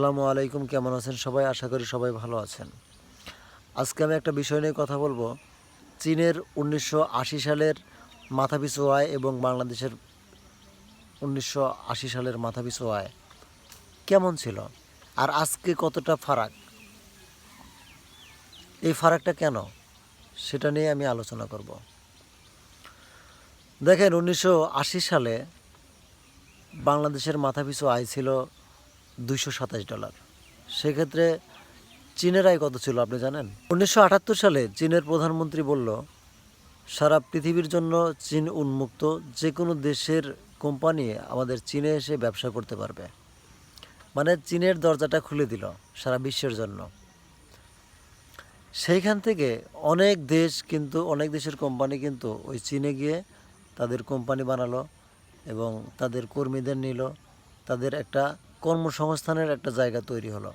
আসসালামু আলাইকুম, কেমন আছেন সবাই? আশা করি সবাই ভালো আছেন। আজকে আমি একটা বিষয় নিয়ে কথা বলবো। চীনের ১৯৮০ সালের মাথাপিছু আয় এবং বাংলাদেশের ১৯৮০ সালের মাথাপিছু আয় কেমন ছিল, আর আজকে কতটা ফারাক, এই ফারাকটা কেন, সেটা নিয়ে আমি আলোচনা করব। দেখেন, ১৯৮০ সালে বাংলাদেশের মাথাপিছু আয় ছিল $২২৭। সেক্ষেত্রে চীনের আয় কত ছিল আপনি জানেন? ১৯৭৮ সালে চীনের প্রধানমন্ত্রী বলল, সারা পৃথিবীর জন্য চীন উন্মুক্ত, যে কোনো দেশের কোম্পানি আমাদের চীনে এসে ব্যবসা করতে পারবে। মানে চীনের দরজাটা খুলে দিল সারা বিশ্বের জন্য। সেইখান থেকে অনেক দেশের কোম্পানি কিন্তু ওই চীনে গিয়ে তাদের কোম্পানি বানালো এবং তাদের কর্মীদের নিল, তাদের একটা কর্মসংস্থানের একটা জায়গা তৈরি হলো।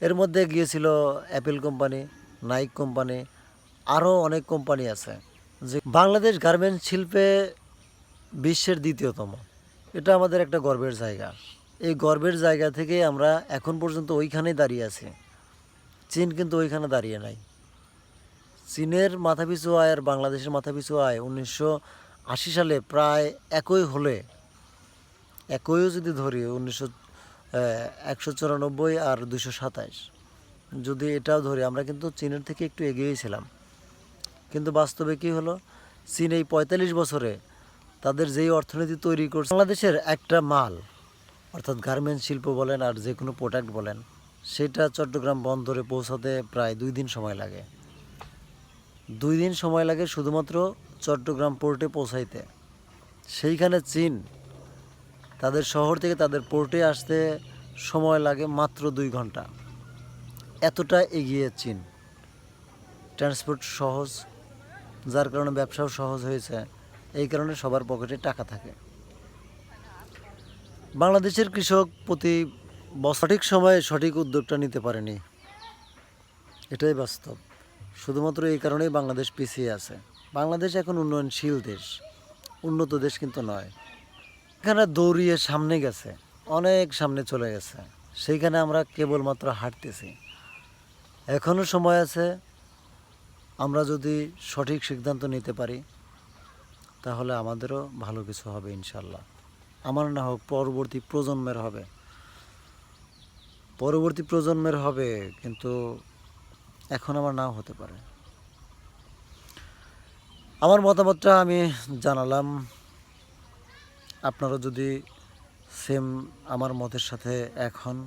এর মধ্যে গিয়েছিল অ্যাপেল কোম্পানি, নাইক কোম্পানি, আরও অনেক কোম্পানি আছে। যে বাংলাদেশ গার্মেন্টস শিল্পে বিশ্বের দ্বিতীয়তম, এটা আমাদের একটা গর্বের জায়গা। এই গর্বের জায়গা থেকে আমরা এখন পর্যন্ত ওইখানেই দাঁড়িয়ে আছি। চীন কিন্তু ওইখানে দাঁড়িয়ে নাই। চীনের মাথাপিছু আয় আর বাংলাদেশের মাথাপিছু আয় ১৯৮০ সালে প্রায় একইও যদি ধরি ১৯৯৪ আর ২২৭, যদি এটাও ধরি, আমরা কিন্তু চীনের থেকে একটু এগিয়েই ছিলাম। কিন্তু বাস্তবে কী হলো, চীন এই ৪৫ বছরে তাদের যেই অর্থনীতি তৈরি করছে, বাংলাদেশের একটা মাল অর্থাৎ গার্মেন্টস শিল্প বলেন আর যে কোনো প্রোডাক্ট বলেন, সেটা চট্টগ্রাম বন্দরে পৌঁছাতে প্রায় ২ দিন সময় লাগে। ২ দিন সময় লাগে শুধুমাত্র চট্টগ্রাম পোর্টে পৌঁছাইতে। সেইখানে চীন তাদের শহর থেকে তাদের পোর্টে আসতে সময় লাগে মাত্র ২ ঘন্টা। এতটা এগিয়ে চীন। ট্রান্সপোর্ট সহজ, যার কারণে ব্যবসাও সহজ হয়েছে। এই কারণে সবার পকেটে টাকা থাকে। বাংলাদেশের কৃষক প্রতি সঠিক সময়ে সঠিক উদ্যোগটা নিতে পারেনি, এটাই বাস্তব। শুধুমাত্র এই কারণেই বাংলাদেশ পিছিয়ে আছে। বাংলাদেশ এখন উন্নয়নশীল দেশ, উন্নত দেশ কিন্তু নয়। এখানে দৌড়িয়ে সামনে গেছে, অনেক সামনে চলে গেছে, সেইখানে আমরা কেবলমাত্র হাঁটতেছি। এখনও সময় আছে। আমরা যদি সঠিক সিদ্ধান্ত নিতে পারি তাহলে আমাদেরও ভালো কিছু হবে ইনশাল্লাহ। আমার না হোক, পরবর্তী প্রজন্মের হবে, কিন্তু এখন আমার নাও হতে পারে। আমার মতামতটা আমি জানালাম। আপনারা যদি সেম আমার মতের সাথে এক হন